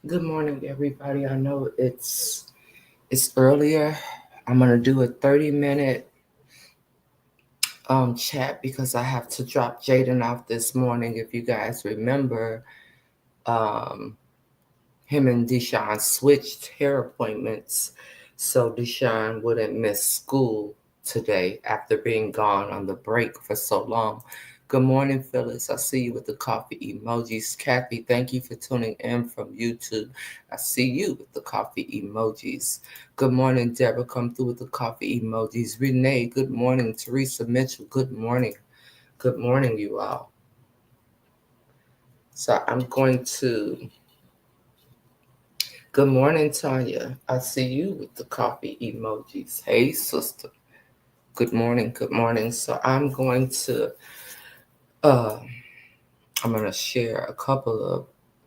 Good morning, everybody. I know it's earlier. I'm gonna do a 30-minute chat because I have to drop Jaden off this morning. If you guys remember, um, him and Deshaun switched hair appointments, so Deshaun wouldn't miss school today after being gone on the break for so long. Good morning, Phyllis. I see you with the coffee emojis. Kathy, thank you for tuning in from YouTube. I see you with the coffee emojis. Good morning, Deborah. Come through with the coffee emojis. Renee, good morning. Teresa Mitchell, good morning. Good morning, you all. So I'm going to. Good morning, Tanya. I see you with the coffee emojis. Hey, sister. Good morning. Good morning. So uh, I'm gonna share a couple of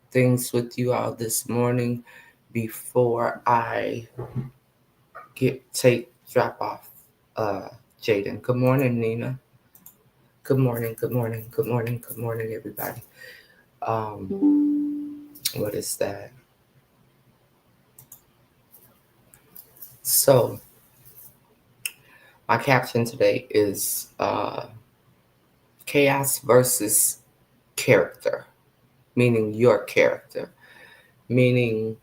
things with you all this morning before I drop off Jaden. Good morning, Nina. Good morning. Good morning. Good morning. Good morning, everybody. What is that? So my caption today is chaos versus character, meaning your character, meaning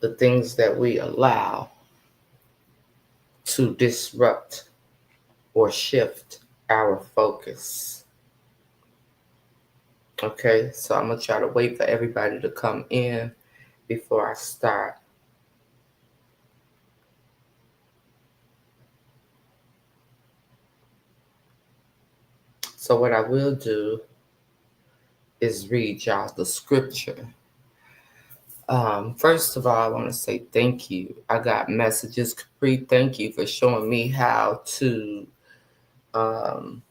the things that we allow to disrupt or shift our focus. Okay, so I'm going to try to wait for everybody to come in before I start. So, what I will do is read y'all the scripture. First of all, I want to say thank you. I got messages. Capri, thank you for showing me um,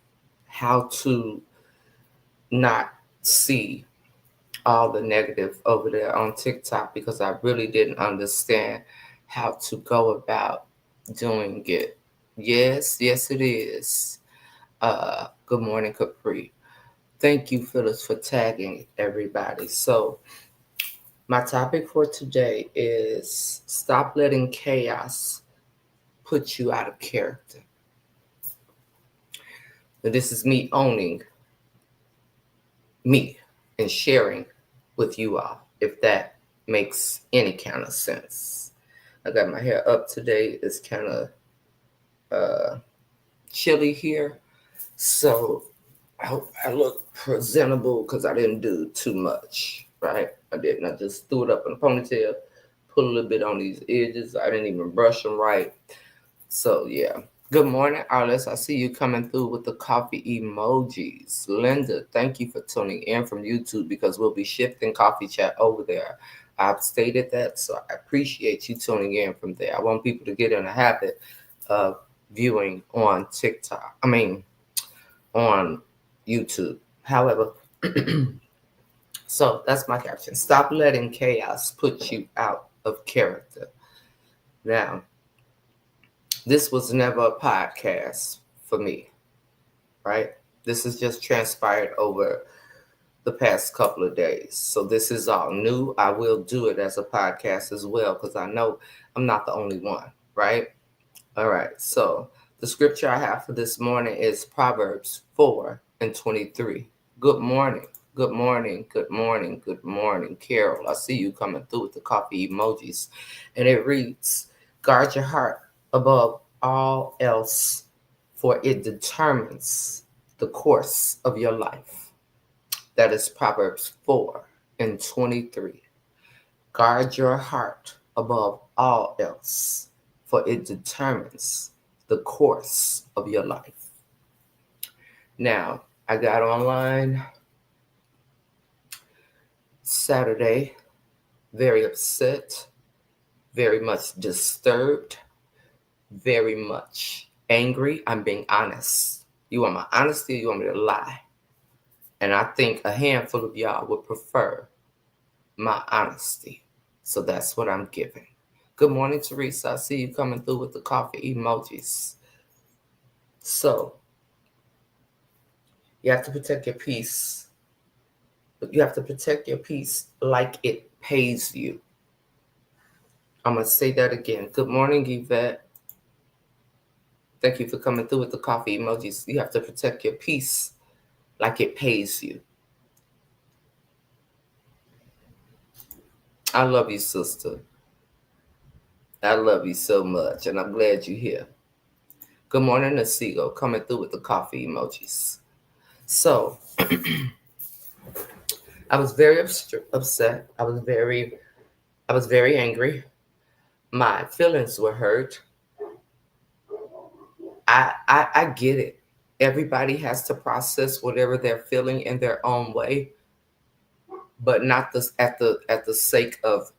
how to not see all the negative over there on TikTok because I really didn't understand how to go about doing it. Yes, yes, it is. Good morning, Capri. Thank you, Phyllis, for tagging everybody. So, my topic for today is stop letting chaos put you out of character. Now, this is me owning me and sharing with you all, if that makes any kind of sense. I got my hair up today. It's kind of chilly here. So I hope I look presentable because I didn't do too much, right? I didn't. I just threw it up in a ponytail, put a little bit on these edges. I didn't even brush them right. So, yeah. Good morning, Arliss. I see you coming through with the coffee emojis. Linda, thank you for tuning in from YouTube because we'll be shifting coffee chat over there. I've stated that, so I appreciate you tuning in from there. I want people to get in a habit of viewing on TikTok. On YouTube. However, so that's my caption. Stop letting chaos put you out of character. Now, this was never a podcast for me, right? This has just transpired over the past couple of days. So this is all new. I will do it as a podcast as well because I know I'm not the only one, right? All right. So the scripture I have for this morning is Proverbs 4:23. Good morning. Good morning. Good morning. Good morning, Carol. I see you coming through with the coffee emojis. And it reads, guard your heart above all else, for it determines the course of your life. That is Proverbs 4:23. Guard your heart above all else, for it determines the course of your life. Now, I got online Saturday, very upset, very much disturbed, very much angry. I'm being honest. You want my honesty or you want me to lie? And I think a handful of y'all would prefer my honesty. So that's what I'm giving. Good morning, Teresa. I see you coming through with the coffee emojis. So, you have to protect your peace. But you have to protect your peace like it pays you. I'm going to say that again. Good morning, Yvette. Thank you for coming through with the coffee emojis. You have to protect your peace like it pays you. I love you, sister. I love you so much, and I'm glad you're here. Good morning, Nasigo, coming through with the coffee emojis. So, I was very upset. I was very angry. My feelings were hurt. I get it. Everybody has to process whatever they're feeling in their own way, but not this at the sake of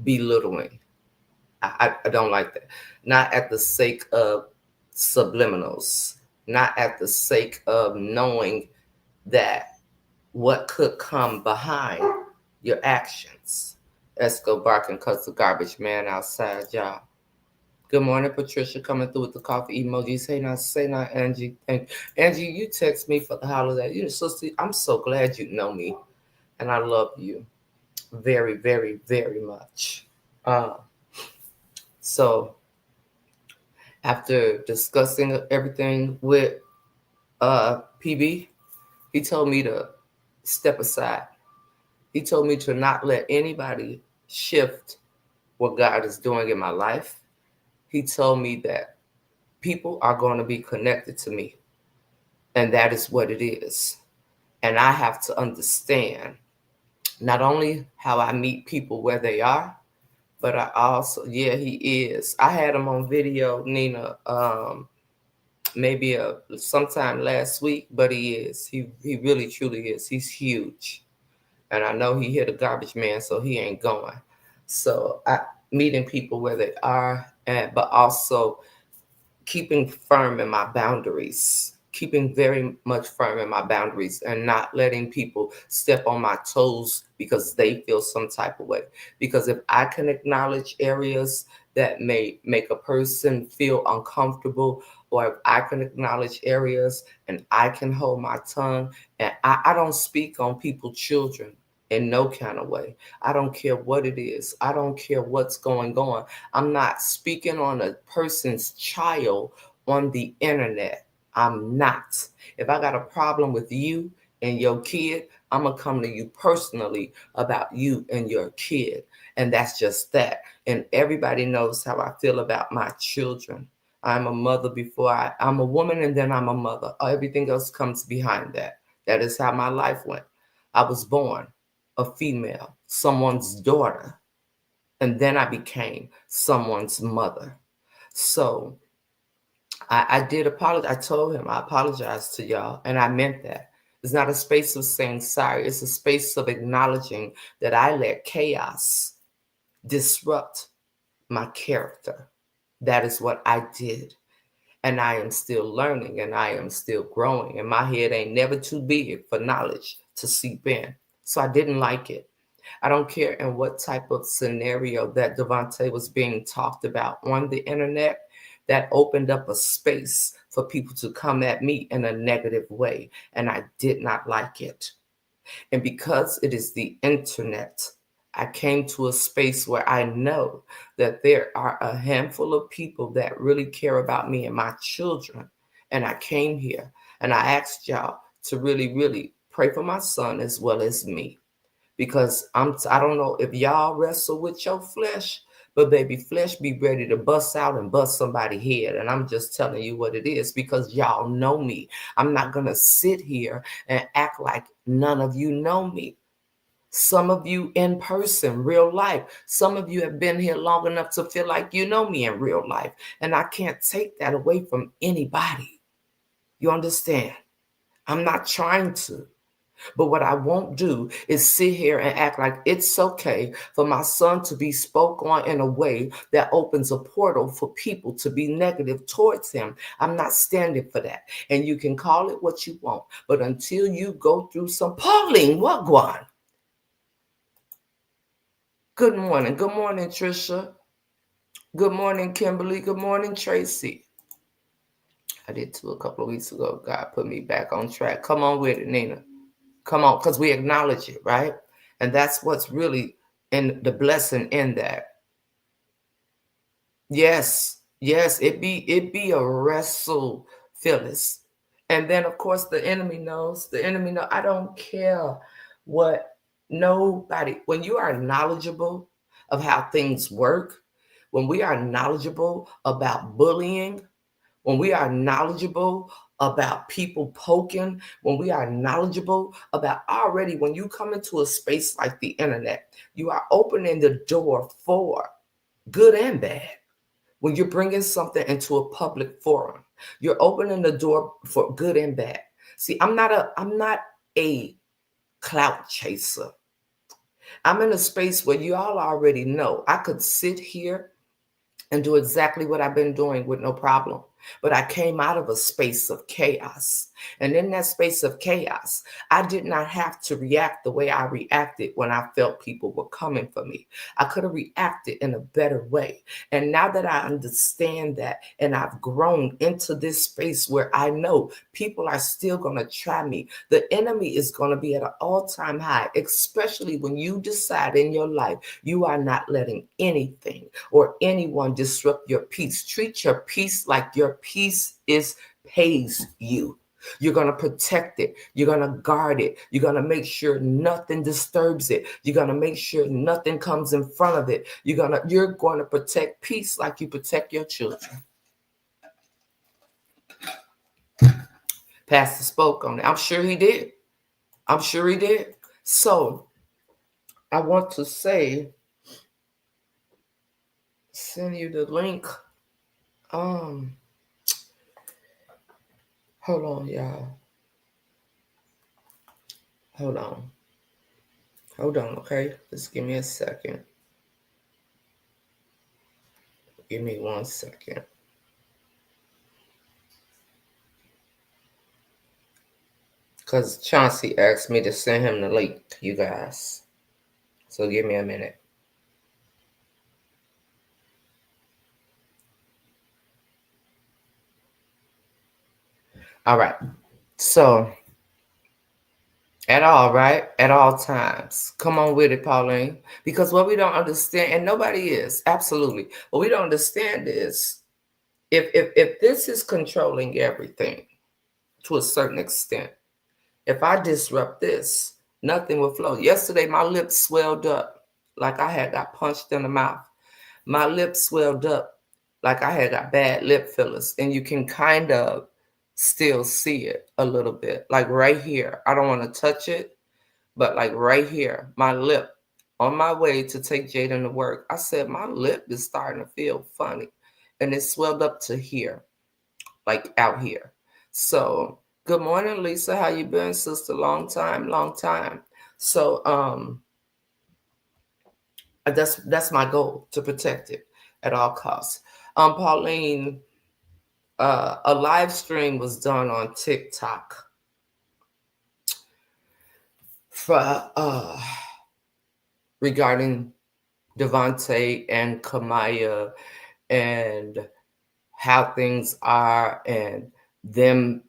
belittling. I don't like that. Not at the sake of subliminals. Not at the sake of knowing that what could come behind your actions. Let's go bark and cuss the garbage man outside, y'all. Good morning, Patricia, coming through with the coffee emoji. Say not, Angie. Angie, you text me for the holiday. You know, sister, I'm so glad you know me, and I love you very, very, very much. Uh, so after discussing everything with PB, he told me to step aside. He told me to not let anybody shift what God is doing in my life. He told me that people are going to be connected to me, and that is what it is. And I have to understand not only how I meet people where they are, but I also, yeah, he is. I had him on video, Nina, maybe sometime last week, but he is. He really truly is. He's huge. And I know he hit a garbage man, so he ain't going. So I meeting people where they are, but also keeping firm in my boundaries, keeping very much firm in my boundaries and not letting people step on my toes because they feel some type of way. Because if I can acknowledge areas that may make a person feel uncomfortable, or if I can acknowledge areas and I can hold my tongue, and I don't speak on people's children in no kind of way. I don't care what it is. I don't care what's going on. I'm not speaking on a person's child on the internet. I'm not. If I got a problem with you and your kid, I'm going to come to you personally about you and your kid. And that's just that. And everybody knows how I feel about my children. I'm a mother I'm a woman, and then I'm a mother. Everything else comes behind that. That is how my life went. I was born a female, someone's daughter, and then I became someone's mother. So I did apologize. I told him I apologized to y'all, and I meant that. It's not a space of saying sorry. It's a space of acknowledging that I let chaos disrupt my character. That is what I did. And I am still learning, and I am still growing. And my head ain't never too big for knowledge to seep in. So I didn't like it. I don't care in what type of scenario that Devontae was being talked about on the internet, that opened up a space for people to come at me in a negative way. And I did not like it. And because it is the internet, I came to a space where I know that there are a handful of people that really care about me and my children. And I came here and I asked y'all to really, really pray for my son as well as me. Because I don't know if y'all wrestle with your flesh, but baby, flesh be ready to bust out and bust somebody's head. And I'm just telling you what it is because y'all know me. I'm not going to sit here and act like none of you know me. Some of you in person, real life. Some of you have been here long enough to feel like you know me in real life. And I can't take that away from anybody. You understand? I'm not trying to. But what I won't do is sit here and act like it's okay for my son to be spoke on in a way that opens a portal for people to be negative towards him. I'm not standing for that. And you can call it what you want. But until you go through some Pauline Wagwan. Good morning. Good morning, Trisha. Good morning, Kimberly. Good morning, Tracy. I did too a couple of weeks ago. God put me back on track. Come on with it, Nina. Come on, because we acknowledge it, right? And that's what's really and the blessing in that. Yes, yes, it be a wrestle, Phyllis. And then of course the enemy knows. The enemy know I don't care what nobody. When you are knowledgeable of how things work, when we are knowledgeable about bullying, when we are knowledgeable about people poking, when we are knowledgeable about already when you come into a space like the internet, you are opening the door for good and bad. When you're bringing something into a public forum, you're opening the door for good and bad. See, I'm not a clout chaser. I'm in a space where you all already know I could sit here and do exactly what I've been doing with no problem. But I came out of a space of chaos. And in that space of chaos, I did not have to react the way I reacted when I felt people were coming for me. I could have reacted in a better way. And now that I understand that and I've grown into this space where I know people are still going to try me, the enemy is going to be at an all-time high, especially when you decide in your life you are not letting anything or anyone disrupt your peace. Treat your peace like your peace is pays you. You're going to protect it. You're going to guard it. You're going to make sure nothing disturbs it. You're going to make sure nothing comes in front of it. You're going to protect peace like you protect your children. Pastor spoke on it. I'm sure he did. I'm sure he did. So I want to send you the link. Hold on, y'all. Hold on, okay? Just give me a second. Give me 1 second. Because Chauncey asked me to send him the link, you guys. So give me a minute. All right. So, at all times. Come on with it, Pauline. Because what we don't understand, and nobody is, absolutely. What we don't understand is if this is controlling everything to a certain extent, if I disrupt this, nothing will flow. Yesterday, my lips swelled up like I had got punched in the mouth. My lips swelled up like I had got bad lip fillers. And you can kind of still see it a little bit. Like right here. I don't want to touch it, but like right here, my lip on my way to take Jaden to work. I said, my lip is starting to feel funny. And it swelled up to here, like out here. So good morning, Lisa. How you been, sister? Long time. So that's my goal, to protect it at all costs. Pauline, a live stream was done on TikTok for regarding Devontae and Kamaya and how things are and them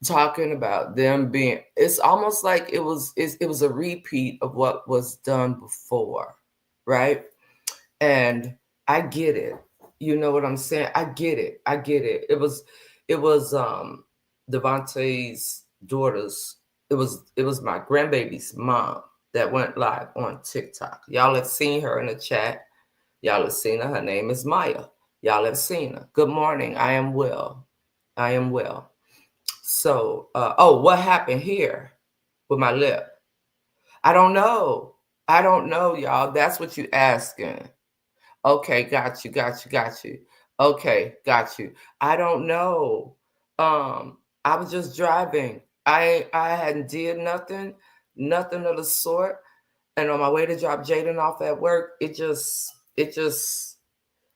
talking about them being, it's almost like it was a repeat of what was done before, right? And I get it. You know what I'm saying? I get it. It was Devontae's daughter's, it was my grandbaby's mom that went live on TikTok. Y'all have seen her in the chat. Y'all have seen her. Her name is Maya. Y'all have seen her. Good morning. I am well. So, what happened here with my lip? I don't know. Y'all. That's what you asking. Okay, got you. Okay, got you. I don't know. I was just driving. I hadn't did nothing of the sort. And on my way to drop Jaden off at work, it just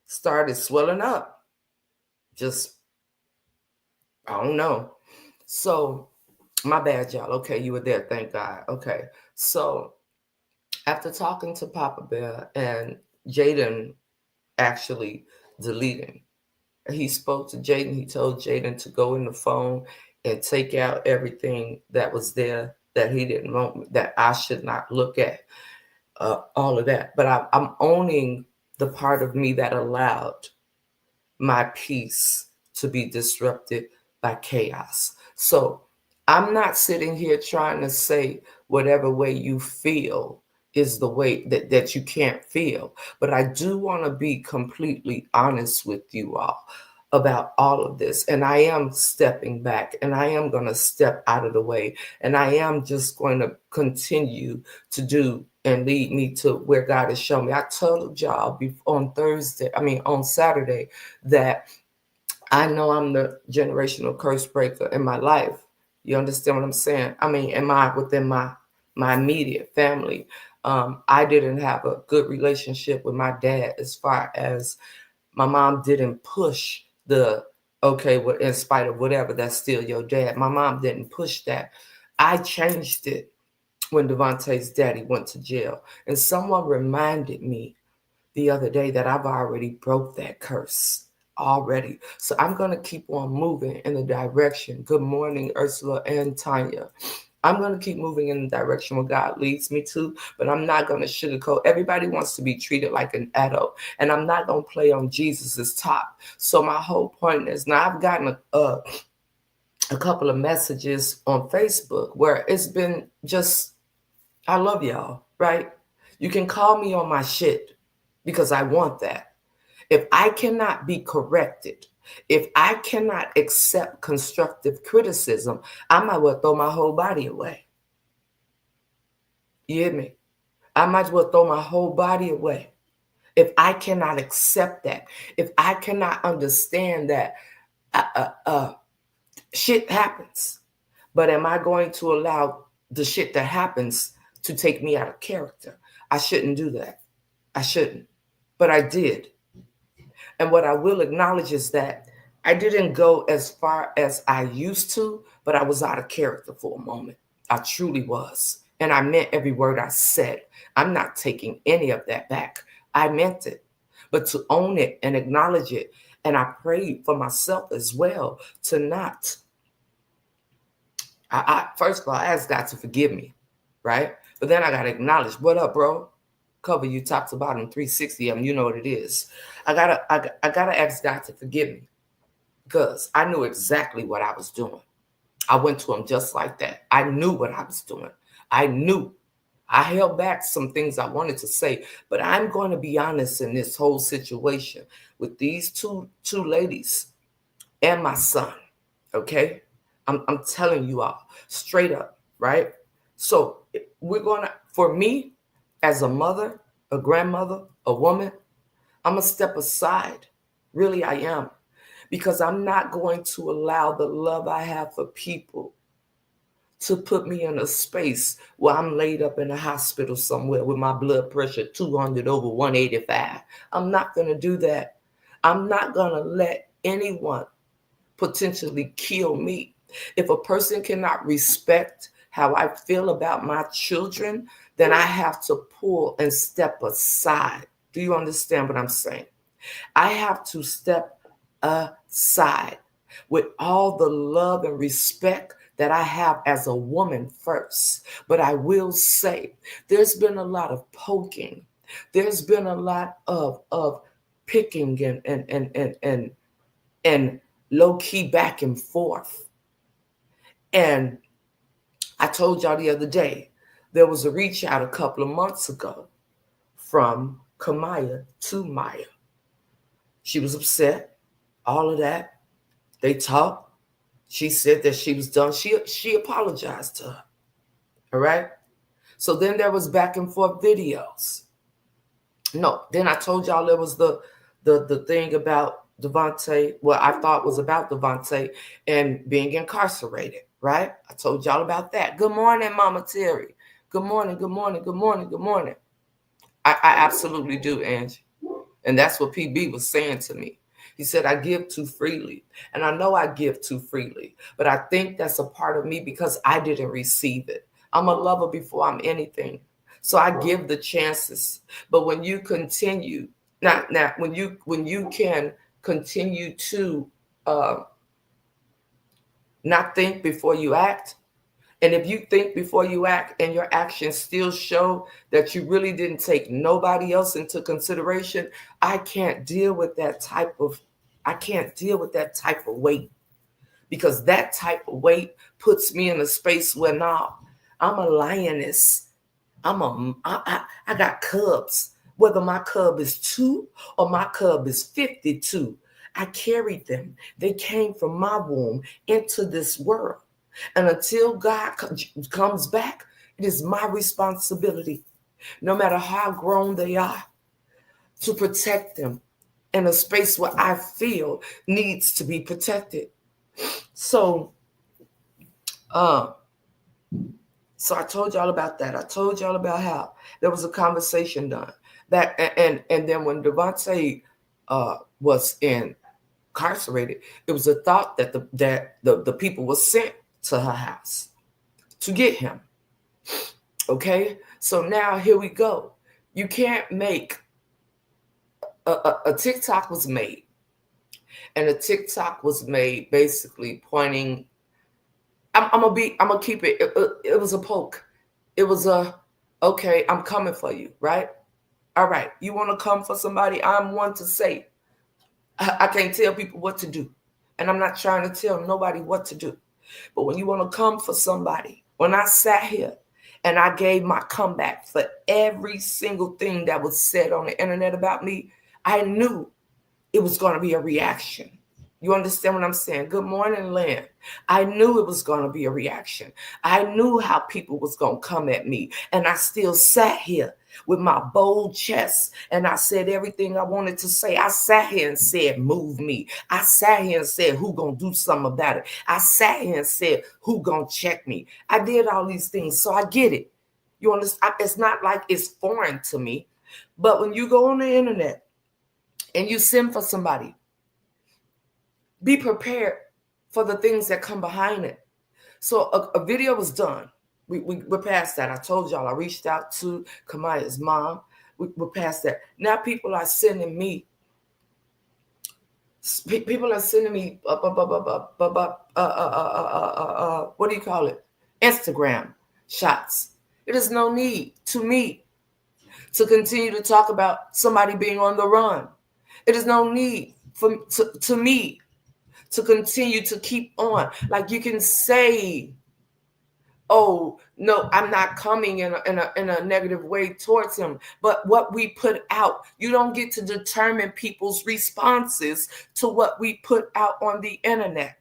started swelling up. Just, I don't know. So, my bad, y'all. Okay, you were there. Thank God. Okay. So, after talking to Papa Bear and Jaden actually deleting, he spoke to Jaden. He told Jaden to go in the phone and take out everything that was there that he didn't want, that I should not look at. all of that. But I'm owning the part of me that allowed my peace to be disrupted by chaos. So I'm not sitting here trying to say whatever way you feel is the way that you can't feel. But I do want to be completely honest with you all about all of this. And I am stepping back and I am going to step out of the way. And I am just going to continue to do and lead me to where God has shown me. I told y'all on Saturday, that I know I'm the generational curse breaker in my life. You understand what I'm saying? I mean, within my immediate family? I didn't have a good relationship with my dad, as far as my mom didn't push the okay, well, in spite of whatever, that's still your dad. My mom didn't push that. I changed it when Devontae's daddy went to jail, and someone reminded me the other day that I've already broke that curse already. So I'm going to keep on moving in the direction. Good morning, Ursula and Tanya. I'm going to keep moving in the direction where God leads me to, but I'm not going to sugarcoat. Everybody wants to be treated like an adult, and I'm not going to play on Jesus's top. So my whole point is, now I've gotten a couple of messages on Facebook where it's been just, I love y'all, right? You can call me on my shit because I want that. If I cannot be corrected, if I cannot accept constructive criticism, I might well throw my whole body away. You hear me? I might as well throw my whole body away. If I cannot accept that, if I cannot understand that shit happens, but am I going to allow the shit that happens to take me out of character? I shouldn't do that. I shouldn't. But I did. And what I will acknowledge is that I didn't go as far as I used to, but I was out of character for a moment. I truly was. And I meant every word I said. I'm not taking any of that back. I meant it. But to own it and acknowledge it, and I prayed for myself as well to not. First of all, I asked God to forgive me, right? But then I got to acknowledge, what up, bro? Cover you top to bottom 360 of them. You know what it is. I gotta ask God to forgive me, because I knew exactly what I was doing. I went to him just like that. I knew what I was doing. I knew. I held back some things I wanted to say, but I'm going to be honest in this whole situation with these two ladies and my son. Okay, I'm telling you all straight up, right? So we're gonna, for me, as a mother, a grandmother, a woman, I'm gonna step aside. Really, I am, because I'm not going to allow the love I have for people to put me in a space where I'm laid up in a hospital somewhere with my blood pressure 200 over 185. I'm not going to do that. I'm not going to let anyone potentially kill me. If a person cannot respect how I feel about my children, then I have to pull and step aside. Do you understand what I'm saying? I have to step aside with all the love and respect that I have as a woman first. But I will say, there's been a lot of poking. There's been a lot of picking and low-key back and forth. And I told y'all the other day, there was a reach out a couple of months ago from Kamaya to Maya. She was upset, all of that. They talked. She said that she was done. She apologized to her. All right. So then there was back and forth videos. No, then I told y'all there was the thing about Devontae, what I thought was about Devontae and being incarcerated, right? I told y'all about that. Good morning, Mama Terry. Good morning, good morning, good morning, good morning. I absolutely do, Angie. And that's what PB was saying to me. He said, I give too freely. And I know I give too freely, but I think that's a part of me because I didn't receive it. I'm a lover before I'm anything. So I give the chances. But when you continue, now when you can continue to not think before you act, And if you think before you act and your actions still show that you really didn't take nobody else into consideration, I can't deal with that type of weight, because that type of weight puts me in a space where now I'm a lioness. I got cubs. Whether my cub is 2 or my cub is 52, I carried them. They came from my womb into this world. And until God comes back, it is my responsibility, no matter how grown they are, to protect them in a space where I feel needs to be protected. So, uh, so I told y'all about that. I told y'all about how there was a conversation done that, and then when Devontae was incarcerated, it was a thought that the people were sent to her house to get him. Okay, so now here we go. You can't make a TikTok was made, and a TikTok was made basically pointing. I'm gonna keep it. It was a poke. It was okay, I'm coming for you, right? All right, you want to come for somebody? I'm one to say, I can't tell people what to do, and I'm not trying to tell nobody what to do. But when you want to come for somebody, when I sat here and I gave my comeback for every single thing that was said on the internet about me, I knew it was going to be a reaction. You understand what I'm saying? Good morning, Lynn. I knew it was going to be a reaction. I knew how people was going to come at me. And I still sat here with my bold chest and I said everything I wanted to say. I sat here and said, move me. I sat here and said, who going to do something about it? I sat here and said, who going to check me? I did all these things. So I get it. You understand? It's not like it's foreign to me. But when you go on the internet and you send for somebody, be prepared for the things that come behind it. So a video was done. We're past that. I told y'all I reached out to Kamaya's mom. We're past that. Now people are sending me. People are sending me. What do you call it? Instagram shots. It is no need to me to continue to talk about somebody being on the run. It is no need to me to continue to keep on. Like you can say, oh, no, I'm not coming in a negative way towards him. But what we put out, you don't get to determine people's responses to what we put out on the internet.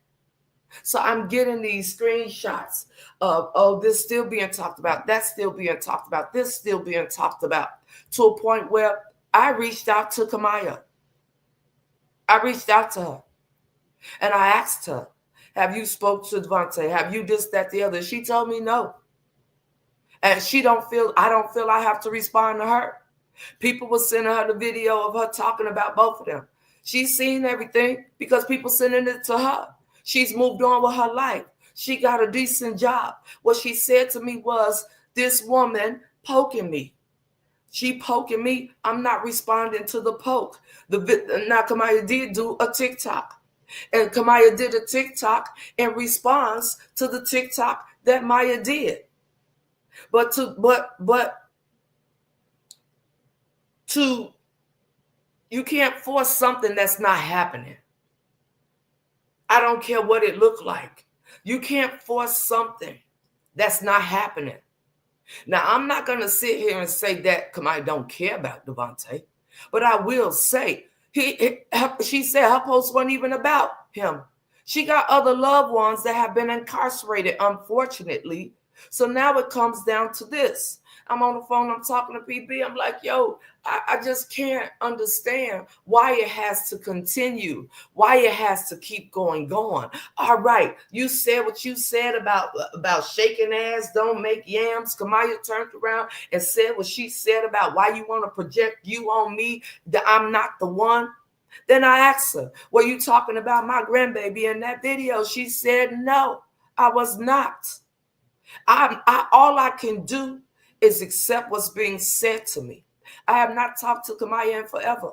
So I'm getting these screenshots of, oh, this still being talked about, that's still being talked about, this still being talked about, to a point where I reached out to Kamaya. I reached out to her. And I asked her, have you spoke to Devontae? Have you this, that, the other? She told me no. And I don't feel I have to respond to her. People were sending her the video of her talking about both of them. She's seen everything because people sending it to her. She's moved on with her life. She got a decent job. What she said to me was, this woman poking me. She poking me. I'm not responding to the poke. Now Kamaya did do a TikTok. And Kamaya did a TikTok in response to the TikTok that Maya did. But you can't force something that's not happening. I don't care what it looked like. You can't force something that's not happening. Now, I'm not going to sit here and say that Kamaya don't care about Devontae, but I will say she said her post wasn't even about him. She got other loved ones that have been incarcerated, unfortunately. So now it comes down to this. I'm on the phone, I'm talking to PB. I'm like, yo, I just can't understand why it has to continue, why it has to keep going. All right, you said what you said about shaking ass, don't make yams. Kamaya turned around and said what she said about why you want to project you on me, that I'm not the one. Then I asked her, were you talking about my grandbaby in that video? She said, no, I was not. All I can do is accept what's being said to me. I have not talked to Kamaya in forever,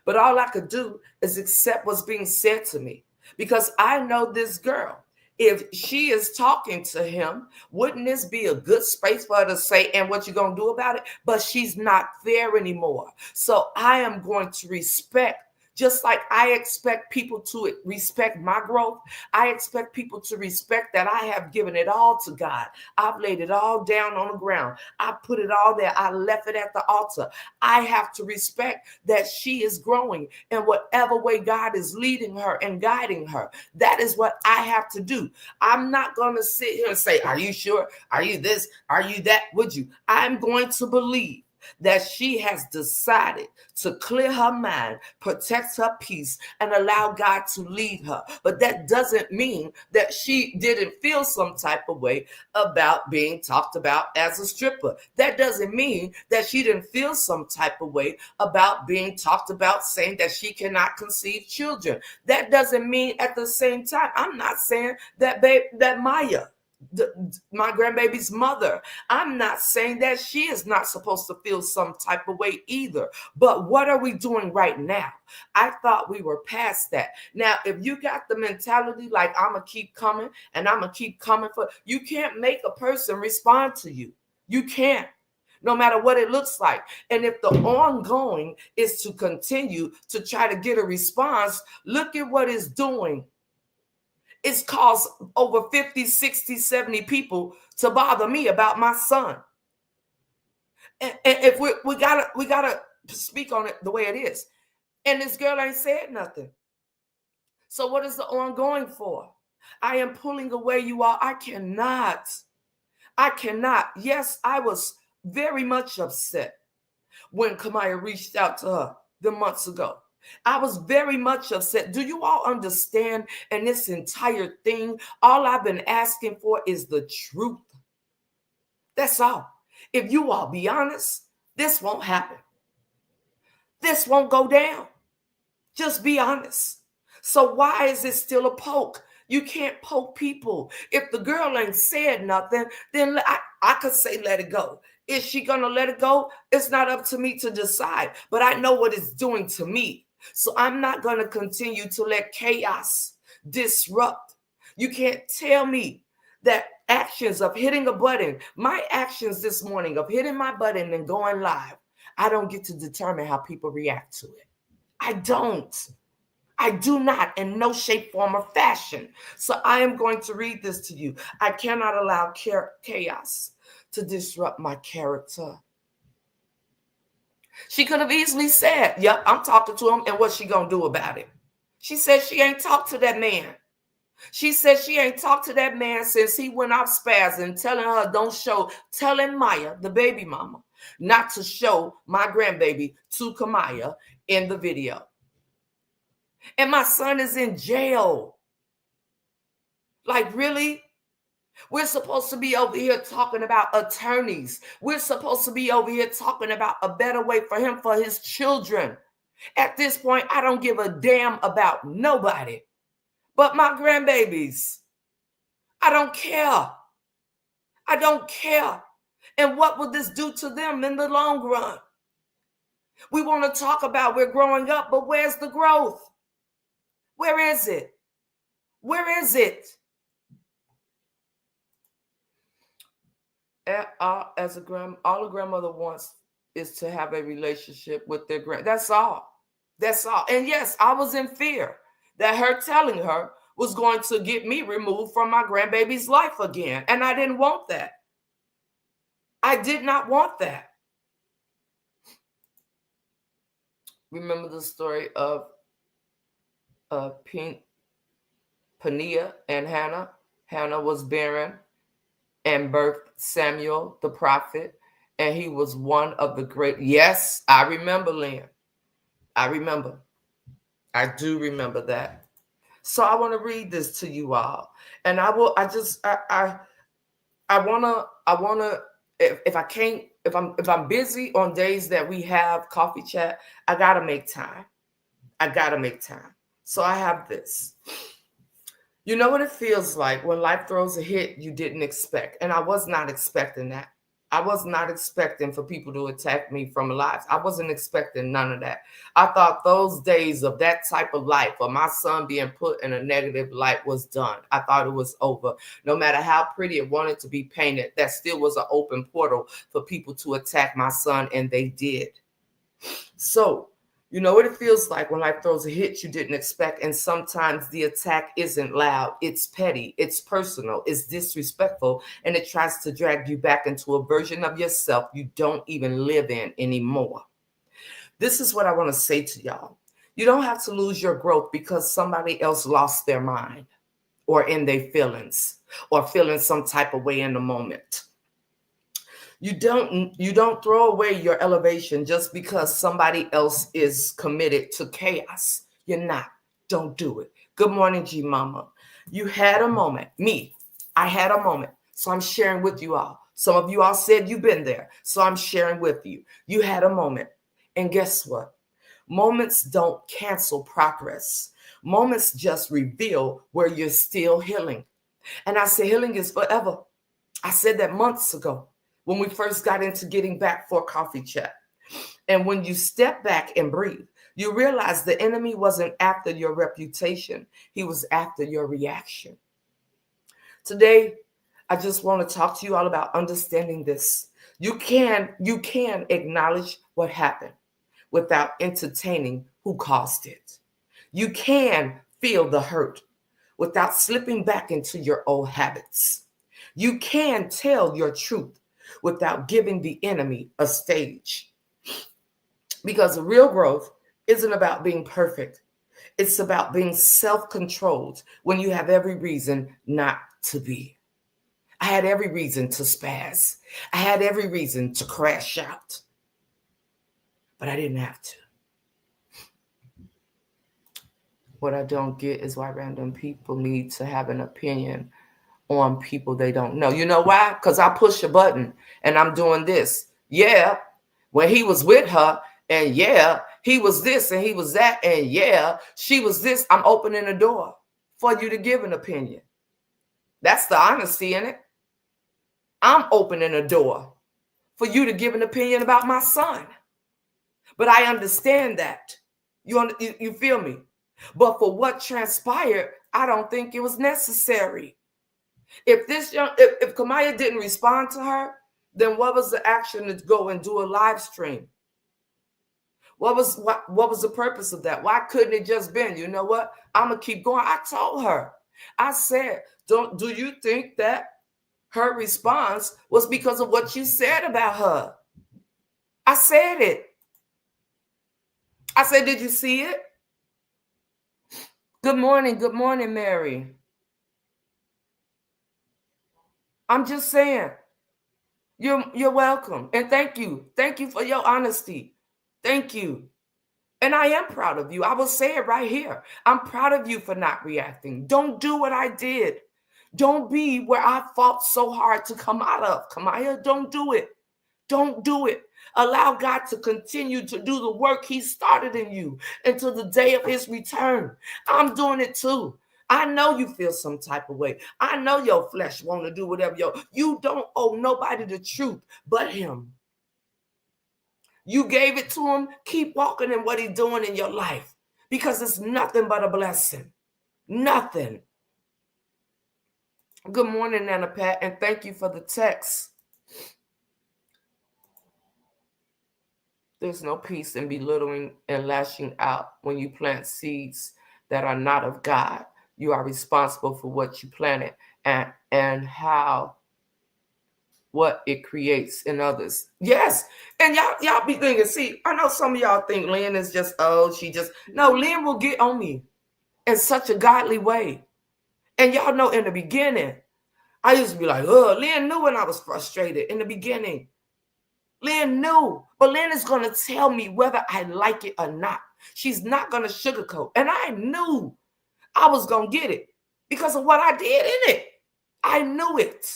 but all I could do is accept what's being said to me, because I know this girl. If she is talking to him, wouldn't this be a good space for her to say, and what you gonna do about it? But she's not there anymore. So I am going to respect, just like I expect people to respect my growth. I expect people to respect that I have given it all to God. I've laid it all down on the ground. I put it all there. I left it at the altar. I have to respect that she is growing in whatever way God is leading her and guiding her. That is what I have to do. I'm not going to sit here and say, are you sure? Are you this? Are you that? Would you? I'm going to believe that she has decided to clear her mind, protect her peace, and allow God to lead her. But that doesn't mean that she didn't feel some type of way about being talked about as a stripper. That doesn't mean that she didn't feel some type of way about being talked about, saying that she cannot conceive children. That doesn't mean at the same time, I'm not saying that Maya, my grandbaby's mother, I'm not saying that she is not supposed to feel some type of way either. But what are we doing right now? I thought we were past that. Now, if you got the mentality like I'm going to keep coming and I'm going to keep coming for, you can't make a person respond to you. You can't. No matter what it looks like. And if the ongoing is to continue to try to get a response, look at what it's doing. It's caused over 50, 60, 70 people to bother me about my son. And if we gotta speak on it the way it is. And this girl ain't said nothing. So what is the ongoing for? I am pulling away, you all. I cannot. Yes, I was very much upset when Kamaya reached out to her the months ago. I was very much upset. Do you all understand? And this entire thing, all I've been asking for is the truth. That's all. If you all be honest, this won't happen. This won't go down. Just be honest. So why is it still a poke? You can't poke people. If the girl ain't said nothing, then I could say let it go. Is she going to let it go? It's not up to me to decide, but I know what it's doing to me. So I'm not going to continue to let chaos disrupt. You can't tell me that actions of hitting a button, my actions this morning of hitting my button and going live, I don't get to determine how people react to it. I don't. I do not, in no shape, form, or fashion. So I am going to read this to you. I cannot allow chaos to disrupt my character. She could have easily said, yep, I'm talking to him, and what's she going to do about it? She said she ain't talked to that man. She said she ain't talked to that man since he went off spazzing, telling her telling Maya, the baby mama, not to show my grandbaby to Kamaya in the video. And my son is in jail. Like, really? We're supposed to be over here talking about attorneys. We're supposed to be over here talking about a better way for him, for his children. At this point, I don't give a damn about nobody but my grandbabies. I don't care. I don't care. And what will this do to them in the long run? We want to talk about we're growing up, but where's the growth? Where is it? Where is it? All a grandmother wants is to have a relationship with their grand. That's all. That's all. And yes, I was in fear that her telling her was going to get me removed from my grandbaby's life again. And I didn't want that. I did not want that. Remember the story of Peninnah and Hannah? Hannah was barren and birthed Samuel the prophet, and he was one of the great. Yes, I remember, Lynn. I remember. I do remember that. So I want to read this to you all, and I will. I wanna. If I can't, if I'm busy on days that we have coffee chat, I gotta make time. So I have this. You know what it feels like when life throws a hit you didn't expect. And I was not expecting that. I was not expecting for people to attack me from lives. I wasn't expecting none of that. I thought those days of that type of life, or my son being put in a negative light, was done. I thought it was over. No matter how pretty it wanted to be painted, that still was an open portal for people to attack my son, and they did. So, you know what it feels like when life throws a hit you didn't expect, and sometimes the attack isn't loud, it's petty, it's personal, it's disrespectful, and it tries to drag you back into a version of yourself you don't even live in anymore. This is what I want to say to y'all. You don't have to lose your growth because somebody else lost their mind or in their feelings or feeling some type of way in the moment. You don't throw away your elevation just because somebody else is committed to chaos. You're not. Don't do it. Good morning, G Mama. You had a moment. I had a moment. So I'm sharing with you all. Some of you all said you've been there. So I'm sharing with you. You had a moment. And guess what? Moments don't cancel progress. Moments just reveal where you're still healing. And I say healing is forever. I said that months ago when we first got into getting back for a coffee chat. And when you step back and breathe, you realize the enemy wasn't after your reputation. He was after your reaction. Today, I just want to talk to you all about understanding this. You can acknowledge what happened without entertaining who caused it. You can feel the hurt without slipping back into your old habits. You can tell your truth without giving the enemy a stage. Because real growth isn't about being perfect. It's about being self-controlled when you have every reason not to be. I had every reason to spaz. I had every reason to crash out. But I didn't have to. What I don't get is why random people need to have an opinion on people they don't know. You know why? Because I push a button and I'm doing this. Yeah, when he was with her, and yeah, he was this and he was that, and yeah, she was this. I'm opening the door for you to give an opinion. That's the honesty in it. I'm opening a door for you to give an opinion about my son. But I understand that. You feel me? But for what transpired, I don't think it was necessary. If Kamaya didn't respond to her, then what was the action to go and do a live stream? What was the purpose of that? Why couldn't it just been, you know what? I'm gonna keep going. I told her. I said, do you think that her response was because of what you said about her? I said it. I said, did you see it? Good morning, Mary. I'm just saying, you're welcome. And thank you. Thank you for your honesty. Thank you. And I am proud of you. I will say it right here. I'm proud of you for not reacting. Don't do what I did. Don't be where I fought so hard to come out of. Kamaya, don't do it. Don't do it. Allow God to continue to do the work he started in you until the day of his return. I'm doing it too. I know you feel some type of way. I know your flesh want to do whatever you don't owe nobody the truth but him. You gave it to him. Keep walking in what he's doing in your life because it's nothing but a blessing. Nothing. Good morning, Nana Pat, and thank you for the text. There's no peace in belittling and lashing out when you plant seeds that are not of God. You are responsible for what you planted and how what it creates in others. Yes. And y'all be thinking, see, I know some of y'all think Lynn is just, no, Lynn will get on me in such a godly way. And y'all know in the beginning, I used to be like, oh, Lynn knew when I was frustrated in the beginning. Lynn knew, but Lynn is going to tell me whether I like it or not. She's not going to sugarcoat. And I knew I was going to get it because of what I did in it. I knew it.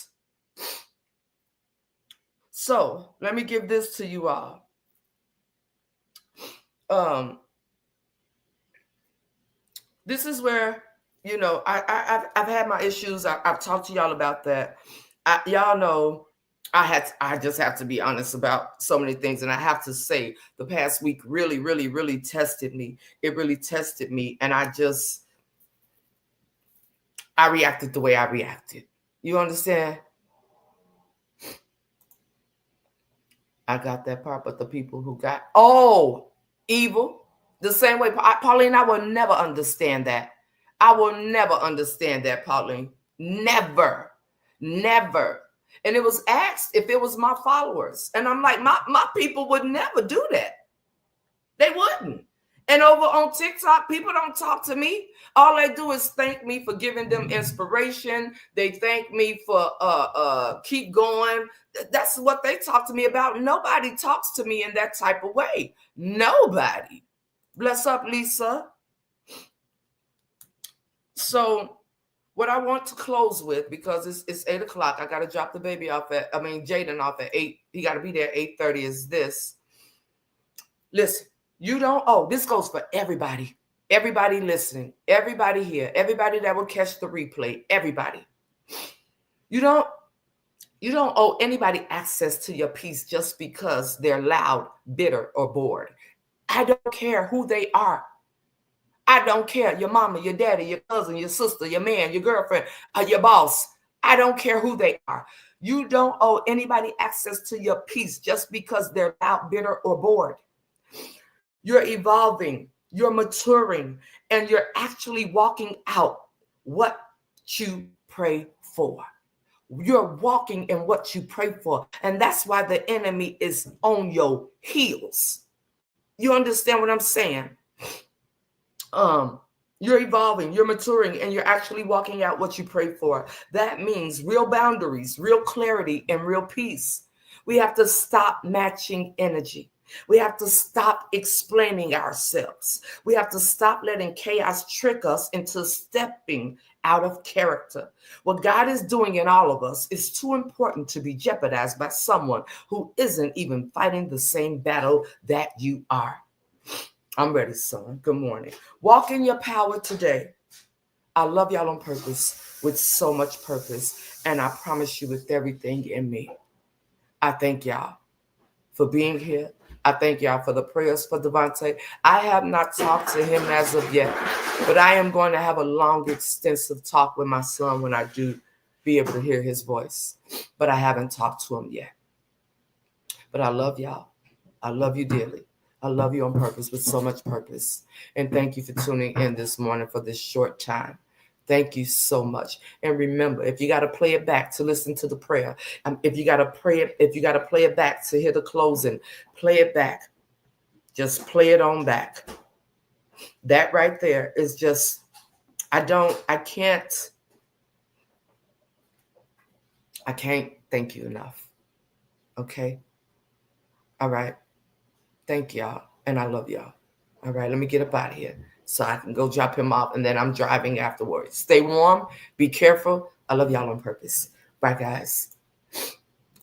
So let me give this to you all. This is where, I've had my issues. I've talked to y'all about that. Y'all know I just have to be honest about so many things. And I have to say the past week really, really, really tested me. It really tested me. And I reacted the way I reacted. You understand? I got that part, but the people who got, evil, the same way, Pauline, I will never understand that. I will never understand that, Pauline. Never, never. And it was asked if it was my followers. And I'm like, my people would never do that. They wouldn't. And over on TikTok, people don't talk to me. All they do is thank me for giving them inspiration. They thank me for keep going. That's what they talk to me about. Nobody talks to me in that type of way. Nobody. Bless up, Lisa. So what I want to close with, because it's 8 o'clock, I got to drop the baby off Jaden off at 8. He got to be there at 8:30 is this. Listen. You don't, this goes for everybody. Everybody listening, everybody here, everybody that will catch the replay, everybody. You don't owe anybody access to your peace just because they're loud, bitter, or bored. I don't care who they are. I don't care. Your mama, your daddy, your cousin, your sister, your man, your girlfriend, your boss. I don't care who they are. You don't owe anybody access to your peace just because they're loud, bitter, or bored. You're evolving, you're maturing, and you're actually walking out what you pray for. You're walking in what you pray for. And that's why the enemy is on your heels. You understand what I'm saying? You're evolving, you're maturing, and you're actually walking out what you pray for. That means real boundaries, real clarity, and real peace. We have to stop matching energy. We have to stop explaining ourselves. We have to stop letting chaos trick us into stepping out of character. What God is doing in all of us is too important to be jeopardized by someone who isn't even fighting the same battle that you are. I'm ready, son. Good morning. Walk in your power today. I love y'all on purpose, with so much purpose. And I promise you, with everything in me, I thank y'all for being here. I thank y'all for the prayers for Devontae. I have not talked to him as of yet, but I am going to have a long, extensive talk with my son when I do be able to hear his voice. But I haven't talked to him yet. But I love y'all. I love you dearly. I love you on purpose, with so much purpose. And thank you for tuning in this morning for this short time. Thank you so much. And remember, if you got to play it back to listen to the prayer, if you got to play it back to hear the closing, play it back. Just play it on back. That right there is just, I can't thank you enough. Okay. All right. Thank y'all. And I love y'all. All right. Let me get up out of here so I can go drop him off, and then I'm driving afterwards. Stay warm. Be careful. I love y'all on purpose. Bye, guys.